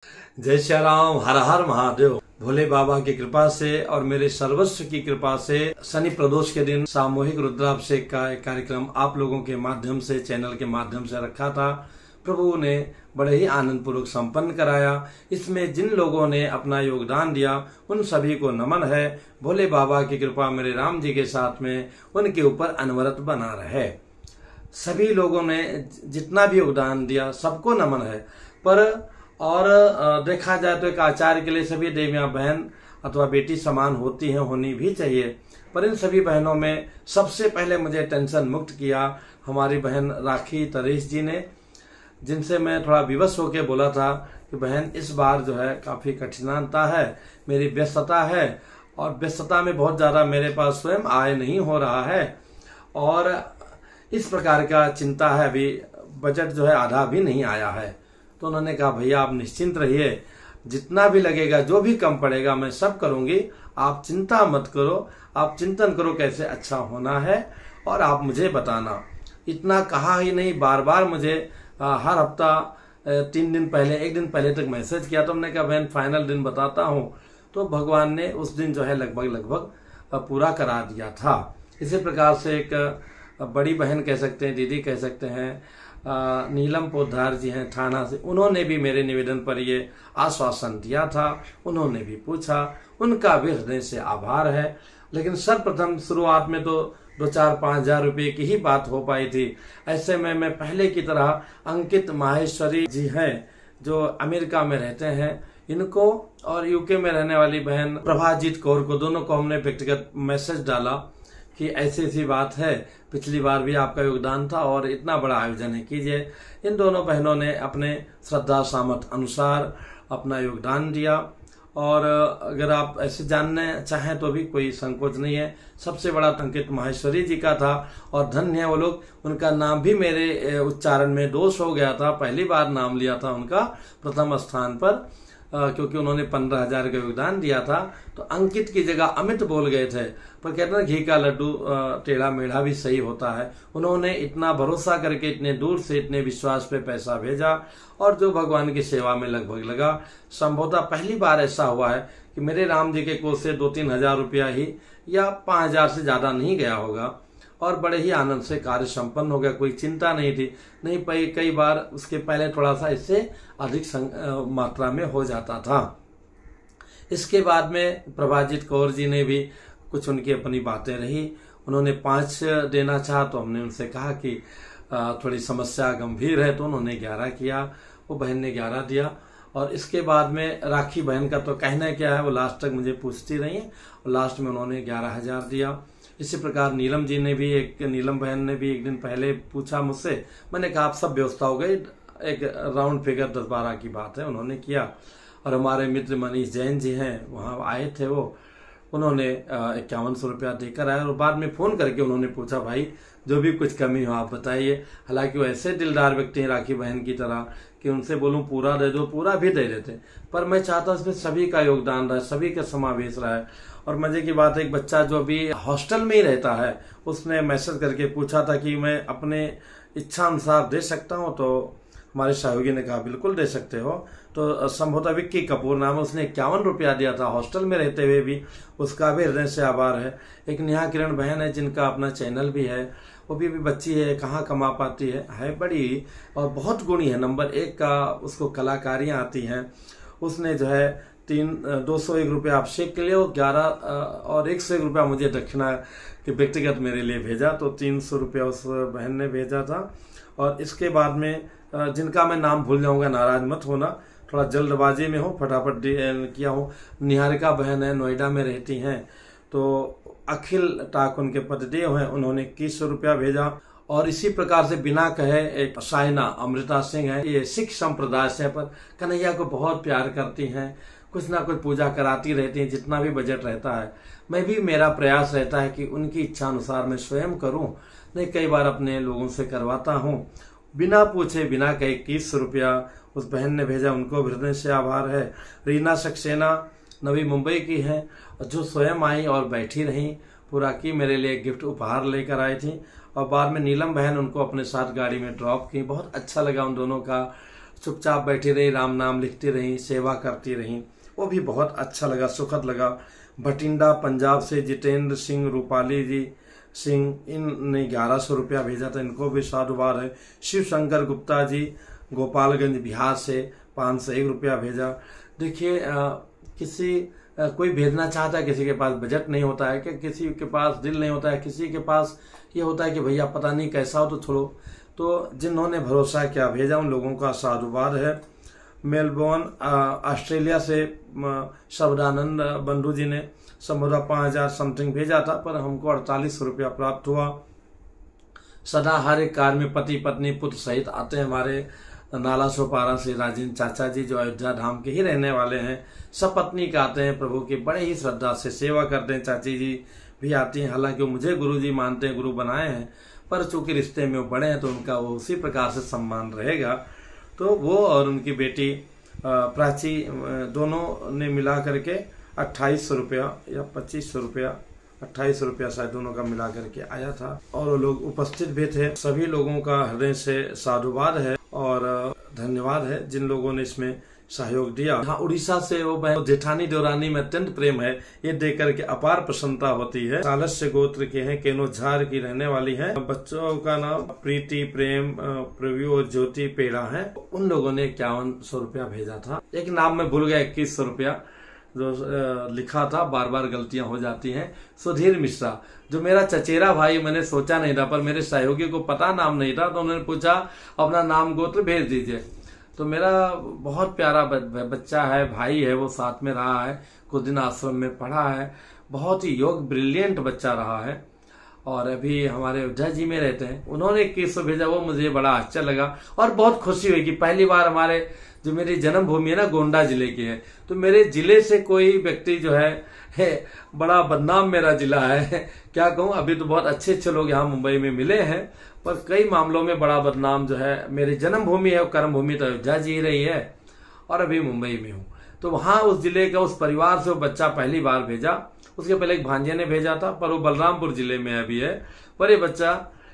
जय श्री राम। हर हर महादेव। भोले बाबा की कृपा से और मेरे सर्वस्व की कृपा से शनि प्रदोष के दिन सामूहिक रुद्राभिषेक का एक कार्यक्रम आप लोगों के माध्यम से, चैनल के माध्यम से रखा था। प्रभु ने बड़े ही आनंद पूर्वक संपन्न कराया। इसमें जिन लोगों ने अपना योगदान दिया उन सभी को नमन है। भोले बाबा की कृपा मेरे राम जी के साथ में उनके ऊपर अनवरत बना रहे। सभी लोगों ने जितना भी योगदान दिया सबको नमन है। पर और देखा जाए तो एक आचार्य के लिए सभी देवियां बहन अथवा बेटी समान होती हैं, होनी भी चाहिए। पर इन सभी बहनों में सबसे पहले मुझे टेंशन मुक्त किया हमारी बहन राखी तरेश जी ने, जिनसे मैं थोड़ा विवश होकर बोला था कि बहन इस बार जो है काफी कठिनाता है, मेरी व्यस्तता है और व्यस्तता में बहुत ज्यादा मेरे पास स्वयं आय नहीं हो रहा है और इस प्रकार का चिंता है। अभी बजट जो है आधा भी नहीं आया है। तो उन्होंने कहा भैया आप निश्चिंत रहिए, जितना भी लगेगा जो भी कम पड़ेगा मैं सब करूंगी, आप चिंता मत करो, आप चिंतन करो कैसे अच्छा होना है और आप मुझे बताना। इतना कहा ही नहीं, बार बार मुझे हर हफ्ता 3 दिन पहले, 1 दिन पहले तक मैसेज किया। तो हमने कहा बहन फाइनल दिन बताता हूँ। तो भगवान ने उस दिन जो है लगभग पूरा करा दिया था। इसी प्रकार से एक बड़ी बहन कह सकते हैं, दीदी कह सकते हैं, नीलम पोद्दार जी हैं थाना से, उन्होंने भी मेरे निवेदन पर ये आश्वासन दिया था। उन्होंने भी पूछा, उनका भी हृदय से आभार है। लेकिन सर्वप्रथम शुरुआत में तो 2-4-5 हजार रुपये की ही बात हो पाई थी। ऐसे में मैं पहले की तरह अंकित माहेश्वरी जी हैं जो अमेरिका में रहते हैं, इनको और यूके में रहने वाली बहन प्रभाजीत कौर को, दोनों को हमने व्यक्तिगत मैसेज डाला कि ऐसी ऐसी बात है, पिछली बार भी आपका योगदान था और इतना बड़ा आयोजन है, कीजिए। इन दोनों बहनों ने अपने श्रद्धा सामर्थ अनुसार अपना योगदान दिया और अगर आप ऐसे जानने चाहें तो भी कोई संकोच नहीं है। सबसे बड़ा अंकित माहेश्वरी जी का था और धन्य है वो लोग। उनका नाम भी मेरे उच्चारण में दोष हो गया था, पहली बार नाम लिया था उनका प्रथम स्थान पर, क्योंकि उन्होंने 15,000 का योगदान दिया था। तो अंकित की जगह अमित बोल गए थे। पर कहते हैं घी का लड्डू टेढ़ा मेढ़ा भी सही होता है। उन्होंने इतना भरोसा करके इतने दूर से इतने विश्वास पे पैसा भेजा और जो भगवान की सेवा में लगभग लगा। संभवतः पहली बार ऐसा हुआ है कि मेरे राम जी के कोष से 2-3 हजार रुपया ही या 5,000 से ज्यादा नहीं गया होगा और बड़े ही आनंद से कार्य संपन्न हो गया। कोई चिंता नहीं थी। नहीं, कई बार उसके पहले थोड़ा सा इससे अधिक मात्रा में हो जाता था। इसके बाद में प्रभाजीत कौर जी ने भी कुछ उनकी अपनी बातें रही। उन्होंने 5 देना चाहा तो हमने उनसे कहा कि थोड़ी समस्या गंभीर है, तो उन्होंने 11 किया। वो बहन ने 11 दिया और इसके बाद में राखी बहन का तो कहना क्या है, वो लास्ट तक मुझे पूछती रही है और लास्ट में उन्होंने 11,000 दिया। इसी प्रकार नीलम जी ने भी, नीलम बहन ने भी 1 दिन पहले पूछा मुझसे। मैंने कहा आप सब व्यवस्था हो गई, एक राउंड फिगर 10-12 की बात है, उन्होंने किया। और हमारे मित्र मनीष जैन जी हैं, वहां आए थे वो, उन्होंने 5100 रुपया देकर आए और बाद में फोन करके उन्होंने पूछा भाई जो भी कुछ कमी हो आप बताइए। हालांकि वो ऐसे दिलदार व्यक्ति हैं राखी बहन की तरह कि उनसे बोलूं पूरा दे दो, पूरा भी दे देते। पर मैं चाहता इसमें सभी का योगदान रहे, सभी का समावेश रहे। और मजे की बात है, एक बच्चा जो अभी हॉस्टल में ही रहता है, उसने मैसेज करके पूछा था कि मैं अपने इच्छा अनुसार दे सकता हूँ। तो हमारे सहयोगी ने कहा बिल्कुल दे सकते हो। तो संभवतः विक्की कपूर नाम है, उसने 51 रुपया दिया था हॉस्टल में रहते हुए भी, उसका भी हृदय से आभार है। एक नेहा किरण बहन है जिनका अपना चैनल भी है, वो भी बच्ची है, कहाँ कमा पाती है बड़ी और बहुत गुणी है, नंबर 1 का उसको कलाकारियां आती हैं। उसने जो है 201 रुपया अभिषेक के लिए 11 और 101 रुपया मुझे दक्षिणा के व्यक्तिगत मेरे लिए भेजा। तो 300 रुपया उस बहन ने भेजा था। और इसके बाद में जिनका मैं नाम भूल जाऊंगा नाराज मत होना, थोड़ा जल्दबाजी में हो, फटाफट किया हूँ। निहारिका बहन है, नोएडा में रहती हैं, तो अखिल टाक उनके पतिदेव हैं, उन्होंने 2100 रुपया भेजा। और इसी प्रकार से बिना कहे एक साइना अमृता सिंह है, ये सिख संप्रदाय से, पर कन्हैया को बहुत प्यार करती हैं, कुछ ना कुछ पूजा कराती रहती हैं, जितना भी बजट रहता है। मैं भी, मेरा प्रयास रहता है कि उनकी इच्छा अनुसार मैं स्वयं करूं, नहीं कई बार अपने लोगों से करवाता हूं। बिना पूछे बिना कहे 2100 रुपया उस बहन ने भेजा, उनको हृदय से आभार है। रीना सक्सेना नवी मुंबई की है, जो स्वयं आई और बैठी रही, पूरा की मेरे लिए गिफ्ट उपहार लेकर आई थी। और बाद में नीलम बहन उनको अपने साथ गाड़ी में ड्रॉप की, बहुत अच्छा लगा उन दोनों का चुपचाप बैठी रही, राम नाम लिखती रही, सेवा करती रही, वो भी बहुत अच्छा लगा, सुखद लगा। भटिंडा पंजाब से जितेंद्र सिंह, रूपाली जी सिंह, इनने 1100 रुपया भेजा था, इनको भी साधुवाद है। शिव शंकर गुप्ता जी गोपालगंज बिहार से 501 रुपया भेजा। देखिए कोई भेजना चाहता है, किसी के पास बजट नहीं होता है, कि किसी के पास दिल नहीं होता है, किसी के पास ये होता है कि भैया पता नहीं कैसा हो तो छोड़ो। तो जिन्होंने भरोसा किया भेजा, उन लोगों का साधुवाद है। मेलबोर्न ऑस्ट्रेलिया से शब्दानंद बंधु जी ने संभवतः 5000 समथिंग भेजा था, पर हमको 4800 रुपया प्राप्त हुआ। सदा हर एक कार में पति पत्नी पुत्र सहित आते हैं हमारे नाला सोपारा से राजेंद्र चाचा जी, जो अयोध्या धाम के ही रहने वाले हैं। सब पत्नी का आते हैं, प्रभु की बड़े ही श्रद्धा से सेवा करते हैं। चाची जी भी आती हैं, हालांकि वो मुझे गुरु जी मानते हैं, गुरु बनाए हैं, पर चूंकि रिश्ते में वो बड़े हैं तो उनका वो उसी प्रकार से सम्मान रहेगा। तो वो और उनकी बेटी प्राची दोनों ने मिला करके 2800 रुपया या 2500 रुपया, 2800 रुपया शायद दोनों का मिला करके आया था, और वो लोग उपस्थित भी थे। सभी लोगों का हृदय से साधुवाद है और धन्यवाद है जिन लोगों ने इसमें सहयोग दिया। हाँ, उड़ीसा से वो बहन जेठानी देवरानी में अत्यंत प्रेम है, ये देख करके अपार प्रसन्नता होती है। सालस्य गोत्र के हैं, केनोझार की रहने वाली है। बच्चों का नाम प्रीति, प्रेम, प्रव्यू और ज्योति पेड़ा है। उन लोगों ने 5100 रुपया भेजा था। एक नाम में भूल गया, 2100 रुपया जो लिखा था, बार बार गलतियां हो जाती हैं। सुधीर मिश्रा, जो मेरा चचेरा भाई, मैंने सोचा नहीं था, पर मेरे सहयोगी को पता नाम नहीं था, तो उन्होंने पूछा अपना नाम गोत्र भेज दीजिए। तो मेरा बहुत प्यारा बच्चा है, भाई है, वो साथ में रहा है, कुछ दिन आश्रम में पढ़ा है, बहुत ही योग ब्रिलियंट बच्चा रहा है, और अभी हमारे अयोध्या जी में रहते हैं। उन्होंने 2100 भेजा, वो मुझे बड़ा आश्चर्य लगा और बहुत खुशी हुई कि पहली बार हमारे, जो मेरी जन्मभूमि है ना, गोंडा जिले की है, तो मेरे जिले से कोई व्यक्ति जो है बड़ा बदनाम मेरा जिला है, क्या कहूँ। अभी तो बहुत अच्छे अच्छे लोग यहाँ मुंबई में मिले हैं, पर कई मामलों में बड़ा बदनाम जो है मेरी जन्मभूमि है, कर्म भूमि तो अयोध्या जी ही रही है, और अभी मुंबई में हूँ। तो वहां उस जिले का, उस परिवार से वो बच्चा पहली बार भेजा। उसके पहले एक भांजे ने भेजा था, पर वो बलरामपुर जिले में अभी है। पर ये बच्चा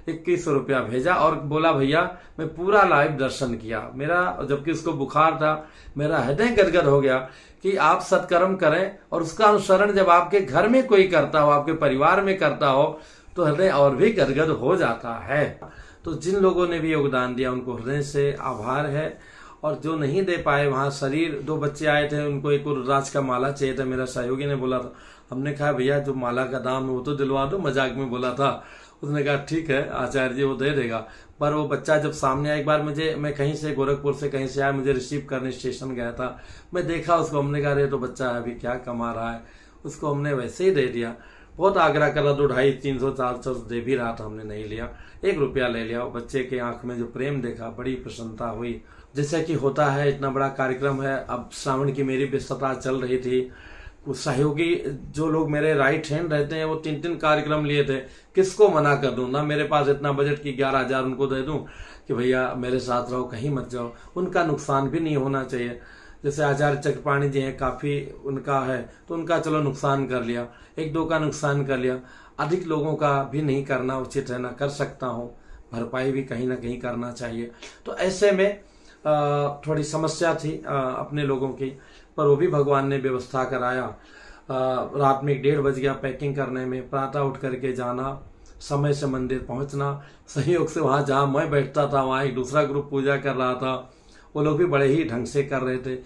2100 रुपया भेजा और बोला भैया मैं पूरा लाइव दर्शन किया। मेरा, जबकि उसको बुखार था, मेरा हृदय गदगद हो गया कि आप सत्कर्म करें और उसका अनुसरण जब आपके घर में कोई करता हो, आपके परिवार में करता हो, तो हृदय और भी गदगद हो जाता है। तो जिन लोगों ने भी योगदान दिया उनको हृदय से आभार है, और जो नहीं दे पाए, वहां शरीर, 2 बच्चे आए थे, उनको एक रुद्राक्ष का माला चाहिए था। मेरा सहयोगी ने बोला था, हमने कहा भैया जो माला का दाम है वो तो दिलवा दो, मजाक में बोला था। उसने कहा ठीक है आचार्य जी, वो दे देगा। पर वो बच्चा जब सामने आया, एक बार मैं कहीं से, गोरखपुर से कहीं से आया, मुझे रिसीव करने स्टेशन गया था, मैं देखा उसको, हमने कहा अरे तो बच्चा अभी क्या कमा रहा है, उसको हमने वैसे ही दे दिया। बहुत आग्रह करा, 250, 300, 400 दे भी रहा था, हमने नहीं लिया, 1 रुपया ले लिया। बच्चे के आंख में जो प्रेम देखा, बड़ी प्रसन्नता हुई। जैसे कि होता है, इतना बड़ा कार्यक्रम है, अब श्रावण की मेरी व्यस्तता चल रही थी, सहयोगी जो लोग मेरे राइट हैंड रहते हैं वो 3-3 कार्यक्रम लिए थे, किसको मना कर दूं ना। मेरे पास इतना बजट की 11,000 उनको दे दूं कि भैया मेरे साथ रहो, कहीं मत जाओ, उनका नुकसान भी नहीं होना चाहिए। जैसे आचार्य चक्रपाणी जी हैं, काफी उनका है, तो उनका चलो नुकसान कर लिया, 1-2 का नुकसान कर लिया, अधिक लोगों का भी नहीं करना उचित है, ना कर सकता हूँ, भरपाई भी कहीं ना कहीं करना चाहिए। तो ऐसे में थोड़ी समस्या थी अपने लोगों की, पर वो भी भगवान ने व्यवस्था कराया। रात में 1:30 बज गया पैकिंग करने में, प्रातः उठ करके जाना, समय से मंदिर पहुंचना, संयोग से वहां जहां मैं बैठता था वहां एक दूसरा ग्रुप पूजा कर रहा था, वो लोग भी बड़े ही ढंग से कर रहे थे।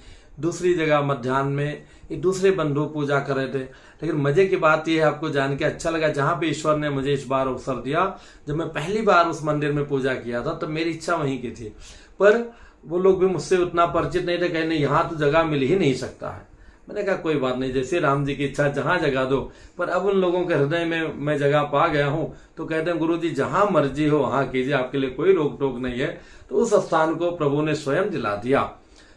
दूसरी जगह मध्याह्न में एक दूसरे बंधु पूजा कर रहे थे। लेकिन मजे की बात यह है, आपको जान के अच्छा लगा, जहां पे ईश्वर ने मुझे इस बार अवसर दिया, जब मैं पहली बार उस मंदिर में पूजा किया था, तब मेरी इच्छा वहीं की थी, पर वो लोग भी मुझसे उतना परिचित नहीं थे, कहने यहाँ तो जगह मिल ही नहीं सकता है। मैंने कहा कोई बात नहीं, जैसे राम जी की इच्छा जहां जगह दो। पर अब उन लोगों के हृदय में मैं जगह पा गया हूं, तो कहते हैं गुरु जी जहां मर्जी हो वहां कीजिए, आपके लिए कोई रोक टोक नहीं है। तो उस स्थान को प्रभु ने स्वयं दिला दिया।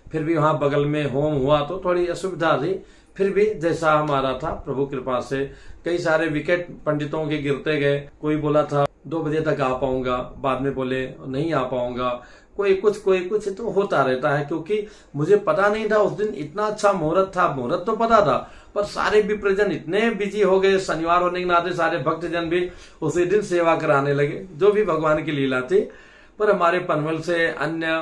फिर भी वहां बगल में होम हुआ तो थोड़ी असुविधा थी, फिर भी जैसा हमारा था प्रभु कृपा से। कई सारे विकेट पंडितों के गिरते गए, कोई बोला था 2 बजे तक आ पाऊंगा, बाद में बोले नहीं आ पाऊंगा, कोई कुछ तो होता रहता है। क्योंकि मुझे पता नहीं था उस दिन इतना अच्छा मुहूर्त था, मुहूर्त तो पता था, पर सारे विप्रजन इतने बिजी हो गए, शनिवार होने के नाते सारे भक्तजन भी उसी दिन सेवा कराने लगे, जो भी भगवान की लीला थी। पर हमारे पनवल से अन्य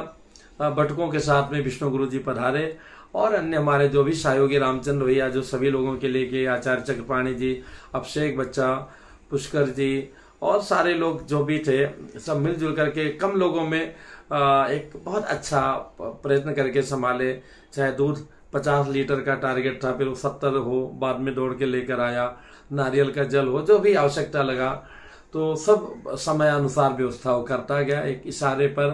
बटुकों के साथ में विष्णु गुरु जी पधारे और अन्य हमारे जो भी सहयोगी रामचंद्र भैया, जो सभी लोगों के लिए आचार्य चक्रपाणी जी, अभिषेक बच्चा, पुष्कर जी और सारे लोग जो भी थे, सब मिलजुल करके कम लोगों में एक बहुत अच्छा प्रयत्न करके संभाले। चाहे दूध 50 लीटर का टारगेट था, फिर वो 70 हो, बाद में दौड़ के लेकर आया। नारियल का जल हो, जो भी आवश्यकता लगा तो सब समय अनुसार व्यवस्था वो करता गया एक इशारे पर।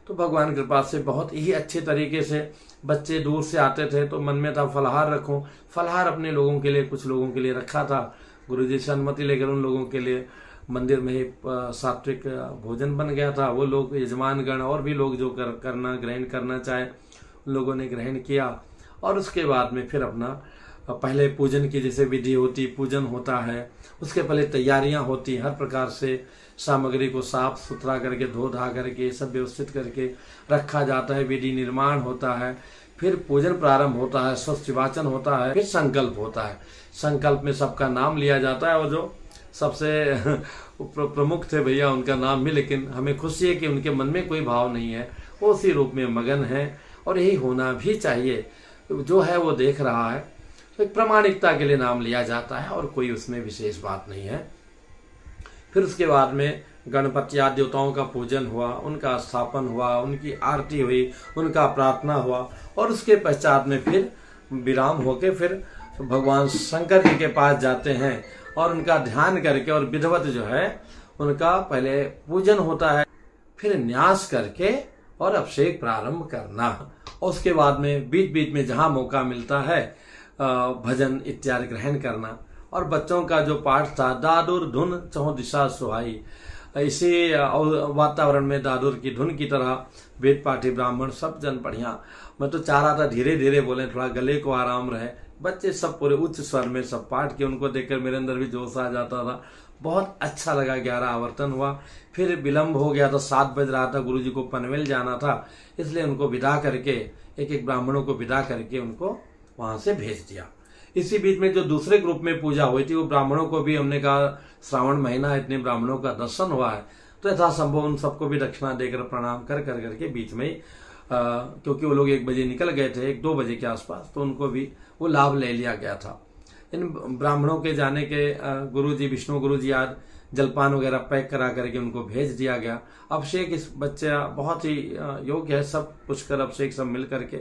तो भगवान की कृपा से बहुत ही अच्छे तरीके से बच्चे दूर से आते थे तो मन में था फलाहार रखूं। फलाहार अपने लोगों के लिए, कुछ लोगों के लिए रखा था। गुरुजी से अनुमति लेकर उन लोगों के लिए मंदिर में ही सात्विक भोजन बन गया था। वो लोग यजमान गण और भी लोग जो ग्रहण करना चाहे उन लोगों ने ग्रहण किया। और उसके बाद में फिर अपना पहले पूजन की जैसे विधि होती, पूजन होता है, उसके पहले तैयारियां होती, हर प्रकार से सामग्री को साफ सुथरा करके धो धा करके सब व्यवस्थित करके रखा जाता है। विधि निर्माण होता है, फिर पूजन प्रारंभ होता है, स्वस्ति वाचन होता है, फिर संकल्प होता है। संकल्प में सबका नाम लिया जाता है और जो सबसे प्रमुख थे भैया उनका नाम भी, लेकिन हमें खुशी है कि उनके मन में कोई भाव नहीं है, वो उसी रूप में मगन है और यही होना भी चाहिए। जो है वो देख रहा है तो एक प्रामाणिकता के लिए नाम लिया जाता है और कोई उसमें विशेष बात नहीं है। फिर उसके बाद में गणपति आदि देवताओं का पूजन हुआ, उनका स्थापन हुआ, उनकी आरती हुई, उनका प्रार्थना हुआ और उसके पश्चात में फिर विराम होके फिर भगवान शंकर जी के पास जाते हैं और उनका ध्यान करके और विधिवत जो है उनका पहले पूजन होता है, फिर न्यास करके और अभिषेक प्रारंभ करना। और उसके बाद में बीच बीच में जहां मौका मिलता है भजन इत्यादि ग्रहण करना। और बच्चों का जो पाठ था, दादुर धुन चहुं दिशा सुहाई, इसी वातावरण में दादुर की धुन की तरह वेद पाठी ब्राह्मण सब जन बढ़िया। मैं तो चाह रहा था धीरे धीरे बोले, थोड़ा गले को आराम रहे। बच्चे सब पूरे उच्च स्वर में सब पाठ के, उनको देखकर मेरे अंदर भी जोश आ जाता था। बहुत अच्छा लगा। 11 आवर्तन हुआ, फिर विलंब हो गया था, 7 बज रहा था, गुरुजी को पनवेल जाना था, इसलिए उनको विदा करके एक एक ब्राह्मणों को विदा करके उनको वहां से भेज दिया। इसी बीच में जो दूसरे ग्रुप में पूजा हुई थी वो ब्राह्मणों को भी हमने कहा श्रावण महीना इतने ब्राह्मणों का दर्शन हुआ है तो यथासंभव उन सबको भी दक्षिणा देकर प्रणाम कर करके बीच में ही क्योंकि वो लोग 1 बजे निकल गए थे, 1-2 बजे के आसपास, तो उनको भी वो लाभ ले लिया गया था। इन ब्राह्मणों के जाने के गुरुजी, विष्णु गुरुजी आज जलपान वगैरह पैक करा करके उनको भेज दिया गया। अभिषेक इस बच्चा बहुत ही योग्य है, सब पुष्कर अभिषेक सब मिल करके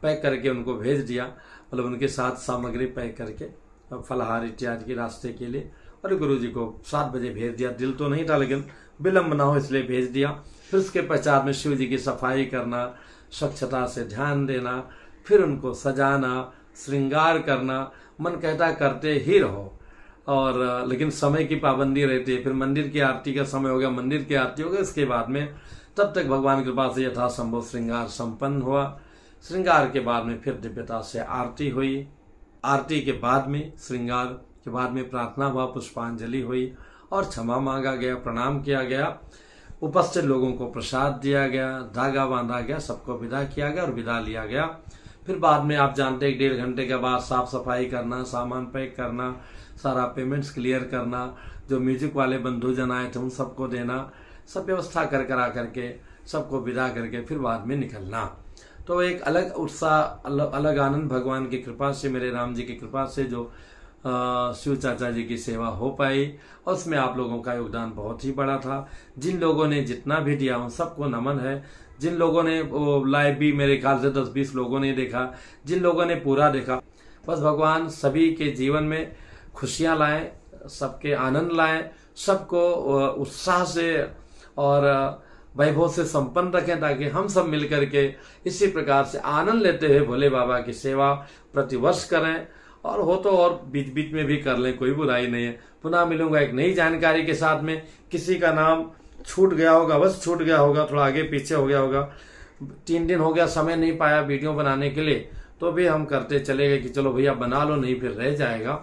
पैक करके उनको भेज दिया, मतलब उनके साथ सामग्री पैक करके फलाहार इत्यादि के रास्ते के लिए, और गुरुजी को 7 बजे भेज दिया। दिल तो नहीं था लेकिन विलंब ना हो इसलिए भेज दिया। फिर उसके पश्चात में शिव जी की सफाई करना, स्वच्छता से ध्यान देना, फिर उनको सजाना, श्रृंगार करना, मन कहता करते ही रहो, और लेकिन समय की पाबंदी रहती है। फिर मंदिर की आरती का समय हो गया, मंदिर की आरती हो गई, इसके बाद में तब तक भगवान की कृपा से यथासंभव श्रृंगार संपन्न हुआ। श्रृंगार के बाद में फिर दिव्यता से आरती हुई, आरती के बाद में श्रृंगार के बाद में प्रार्थना हुआ, पुष्पांजलि हुई और क्षमा मांगा गया, प्रणाम किया गया, उपस्थित लोगों को प्रसाद दिया गया, धागा बांधा गया, सबको विदा किया गया और विदा लिया गया। फिर बाद में आप जानते हैं 1.5 घंटे के बाद साफ सफाई करना, सामान पैक करना, सारा पेमेंट्स क्लियर करना, जो म्यूजिक वाले बंधु जन आए थे उन सबको देना, सब व्यवस्था करा करके सबको विदा करके फिर बाद में निकलना। तो एक अलग उत्साह, अलग आनंद भगवान की कृपा से, मेरे राम जी की कृपा से जो शिव चाचा जी की सेवा हो पाई, और उसमें आप लोगों का योगदान बहुत ही बड़ा था। जिन लोगों ने जितना भी दिया उन सबको नमन है। जिन लोगों ने वो लाइव भी मेरे ख्याल से 10-20 लोगों ने देखा, जिन लोगों ने पूरा देखा, बस भगवान सभी के जीवन में खुशियां लाएं, सबके आनंद लाएं, सबको उत्साह से और वैभव से संपन्न रखें, ताकि हम सब मिलकर के इसी प्रकार से आनंद लेते हुए भोले बाबा की सेवा प्रतिवर्ष करें, और हो तो और बीच बीच में भी कर लें, कोई बुराई नहीं है। पुनः मिलूंगा एक नई जानकारी के साथ में। किसी का नाम छूट गया होगा, बस छूट गया होगा, थोड़ा आगे पीछे हो गया होगा, 3 दिन हो गया समय नहीं पाया वीडियो बनाने के लिए, तो भी हम करते चले गए कि चलो भैया बना लो, नहीं फिर रह जाएगा।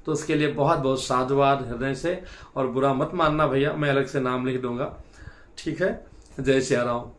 तो उसके लिए बहुत बहुत साधुवाद हृदय से, और बुरा मत मानना भैया, मैं अलग से नाम लिख दूंगा, ठीक है। जय श्री राम।